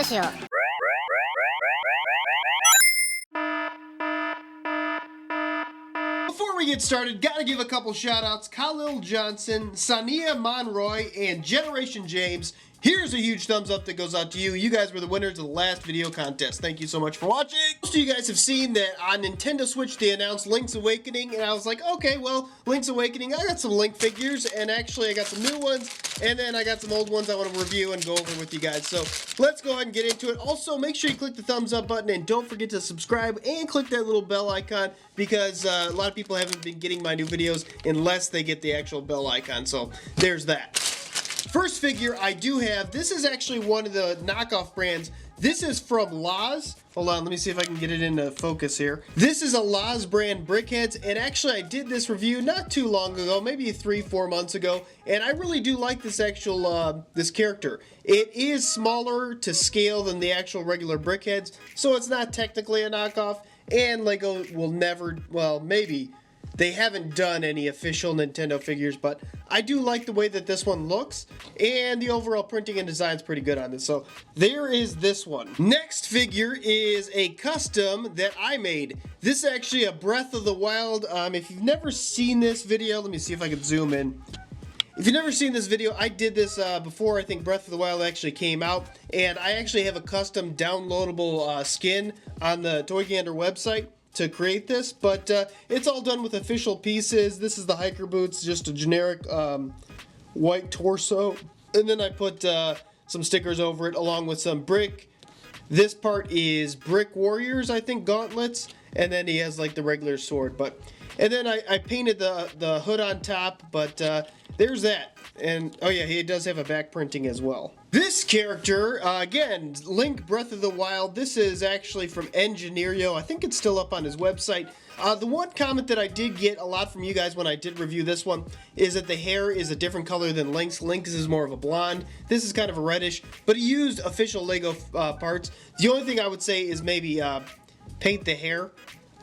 どうしよう。Before we get started, gotta give a couple shout outs. Khalil Johnson, Sania Monroy, and Generation James. Here's a huge thumbs up that goes out to you. You guys were the winners of the last video contest. Thank you so much for watching. Most of you guys have seen that on Nintendo Switch they announced Link's Awakening, and I was like, okay, well, Link's Awakening, I got some Link figures, and actually I got some new ones, and then I got some old ones I want to review and go over with you guys. So let's go ahead and get into it. Also, make sure you click the thumbs up button, and don't forget to subscribe and click that little bell icon, because a lot of people haven't been getting my new videos unless they get the actual bell icon. So there's that. First figure I do have, this is actually one of the knockoff brands. This is from Laws. Hold on, let me see if I can get it into focus here. This is a Laws brand brickheads, and actually I did this review not too long ago, maybe 3-4 months ago, and I really do like this actual, this character. It is smaller to scale than the actual regular brickheads, so it's not technically a knockoff, and LEGO will never, well, maybe. They haven't done any official Nintendo figures, but I do like the way that this one looks, and the overall printing and design is pretty good on this. So there is this one. Next figure is a custom that I made. This is actually a Breath of the Wild. If you've never seen this video, let me see if I can zoom in. If you've never seen this video, I did this before I think Breath of the Wild actually came out, and I actually have a custom downloadable skin on the Toy Gander website to create this, but it's all done with official pieces. This is the hiker boots, just a generic white torso, and then I put some stickers over it along with some brick. This part is Brick Warriors, I think, gauntlets, and then he has like the regular sword. And then I painted the hood on top, but there's that. And oh yeah, he does have a back printing as well. This character, again, Link Breath of the Wild, this is actually from Engineerio. I think it's still up on his website. The one comment that I did get a lot from you guys when I did review this one is that the hair is a different color than Link's. Link's is more of a blonde. This is kind of a reddish, but he used official LEGO parts. The only thing I would say is maybe paint the hair.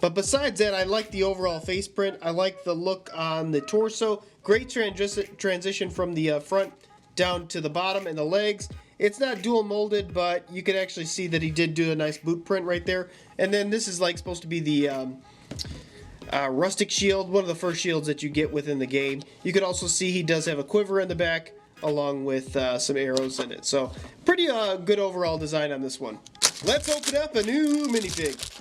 But besides that, I like the overall face print. I like the look on the torso. Great transition from the front down to the bottom and the legs. It's not dual molded, but you can actually see that he did do a nice boot print right there. And then this is like supposed to be the rustic shield, one of the first shields that you get within the game. You can also see he does have a quiver in the back along with some arrows in it. So pretty good overall design on this one. Let's open up a new minifig.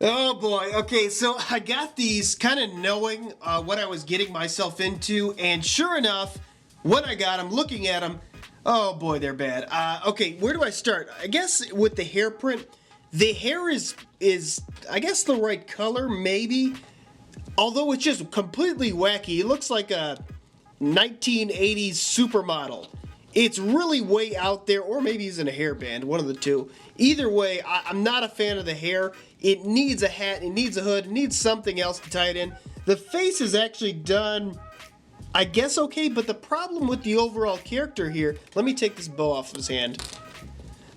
Oh boy, okay, so I got these kind of knowing what I was getting myself into, and sure enough, when I got them, looking at them, oh boy, they're bad. Okay, where do I start? I guess with the hair print, the hair is I guess the right color, maybe, although it's just completely wacky. It looks like a 1980s supermodel. It's really way out there, or maybe he's in a hairband, one of the two. Either way, I'm not a fan of the hair. It needs a hat, it needs a hood, it needs something else to tie it in. The face is actually done, I guess, okay, but the problem with the overall character here, let me take this bow off his hand.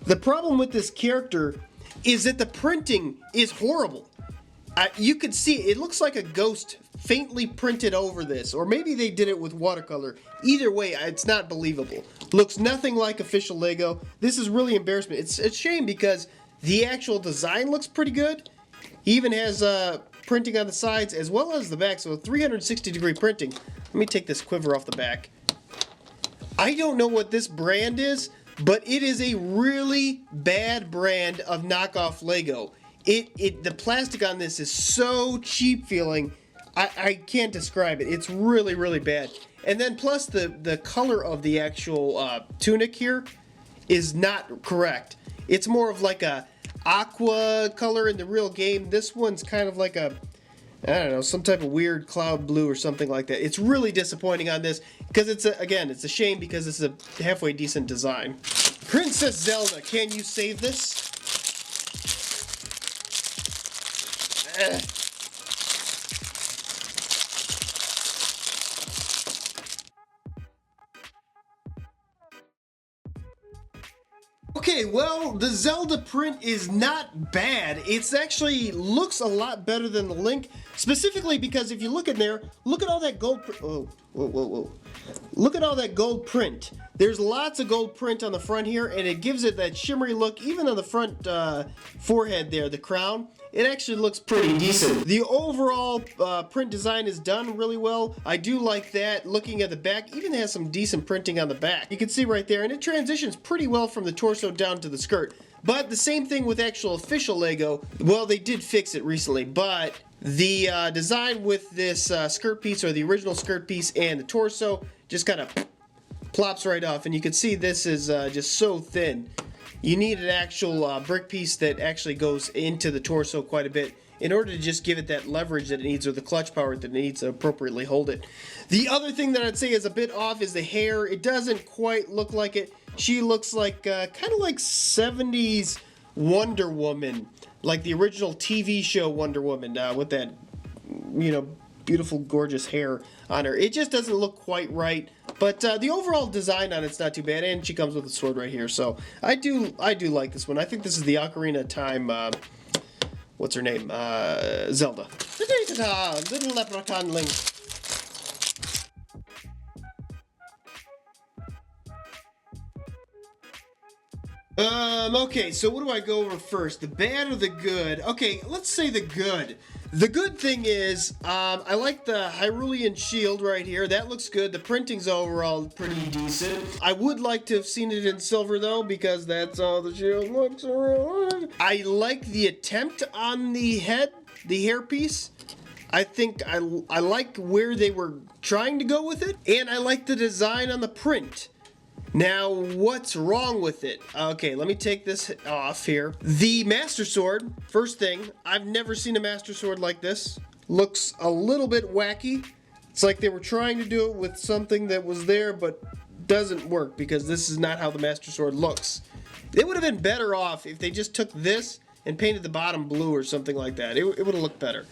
The problem with this character is that the printing is horrible. You could see, it looks like a ghost faintly printed over this, or maybe they did it with watercolor. Either way, it's not believable. Looks nothing like official LEGO. This is really embarrassment. It's a shame because the actual design looks pretty good. He even has printing on the sides as well as the back, so 360-degree printing. Let me take this quiver off the back. I don't know what this brand is, but it is a really bad brand of knockoff LEGO. The plastic on this is so cheap feeling, I can't describe it. It's really, really bad. And then plus the color of the actual tunic here is not correct. It's more of like a aqua color in the real game. This one's kind of like a, I don't know, some type of weird cloud blue or something like that. It's really disappointing on this because it's a shame because it's a halfway decent design. Princess Zelda, can you save this? Okay, well, the Zelda print is not bad. It's actually looks a lot better than the Link, specifically because if you look in there, look at all that gold. Oh, whoa. Look at all that gold print. There's lots of gold print on the front here, and it gives it that shimmery look, even on the front forehead there, the crown. It actually looks pretty decent. The overall print design is done really well. I do like that. Looking at the back, even has some decent printing on the back. You can see right there, and it transitions pretty well from the torso down to the skirt. But the same thing with actual official Lego. Well, they did fix it recently, but the design with this skirt piece, or the original skirt piece, and the torso just kind of plops right off. And you can see this is just so thin. You need an actual brick piece that actually goes into the torso quite a bit in order to just give it that leverage that it needs, or the clutch power that it needs to appropriately hold it. The other thing that I'd say is a bit off is the hair. It doesn't quite look like it. She looks like kind of like 70s Wonder Woman, like the original TV show Wonder Woman, with that, you know, beautiful, gorgeous hair on her. It just doesn't look quite right, but the overall design on it's not too bad, and she comes with a sword right here. So I do like this one. I think this is the Ocarina time. What's her name? Zelda. Little Leprechaun Link. Okay, so what do I go over first? The bad or the good? Okay, let's say the good. The good thing is, I like the Hyrulean shield right here. That looks good. The printing's overall pretty decent. I would like to have seen it in silver though, because that's all the shield looks around. I like the attempt on the head, the hairpiece. I think I like where they were trying to go with it, and I like the design on the print. Now, what's wrong with it? Okay, let me take this off here. The Master Sword, first thing, I've never seen a Master Sword like this. Looks a little bit wacky. It's like they were trying to do it with something that was there, but doesn't work, because this is not how the Master Sword looks. It would have been better off if they just took this and painted the bottom blue or something like that. It would have looked better.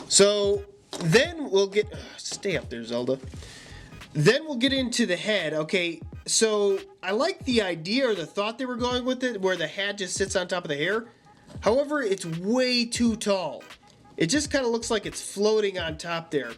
So, then we'll get... stay up there, Zelda. Then we'll get into the head. Okay, so I like the idea or the thought they were going with it, where the hat just sits on top of the hair. However, it's way too tall. It just kind of looks like it's floating on top there.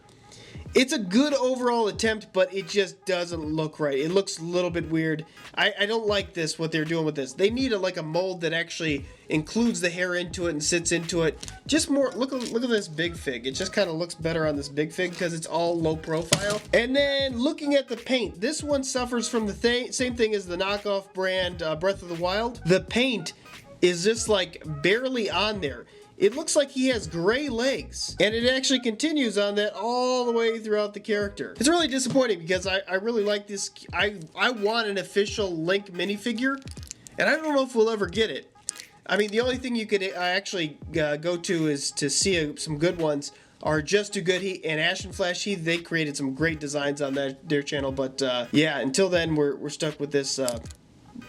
It's a good overall attempt, but it just doesn't look right. It looks a little bit weird. I don't like this, what they're doing with this. They need like a mold that actually includes the hair into it and sits into it. Just more, look at this big fig. It just kind of looks better on this big fig because it's all low profile. And then looking at the paint, this one suffers from the same thing as the knockoff brand Breath of the Wild. The paint is just like barely on there. It looks like he has gray legs, and it actually continues on that all the way throughout the character. It's really disappointing because I really like this. I want an official Link minifigure, and I don't know if we'll ever get it. I mean, the only thing you could actually go to is to see some good ones are Just Too Good Heat and Ash and Flash Heat. They created some great designs on their channel, but yeah, until then we're stuck with this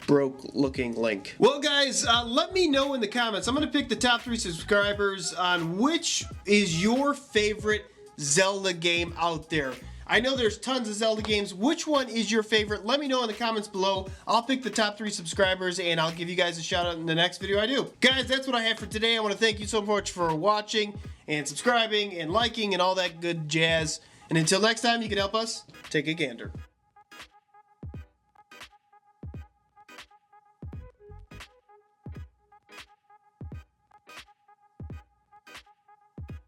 broke looking Link. Well guys, let me know in the comments. I'm gonna pick the top 3 subscribers on which is your favorite Zelda game out there. I know there's tons of Zelda games. Which one is your favorite? Let me know in the comments below. I'll pick the top 3 subscribers and I'll give you guys a shout out in the next video I do. Guys, that's what I have for today. I want to thank you so much for watching and subscribing and liking and all that good jazz. And until next time, you can help us take a gander.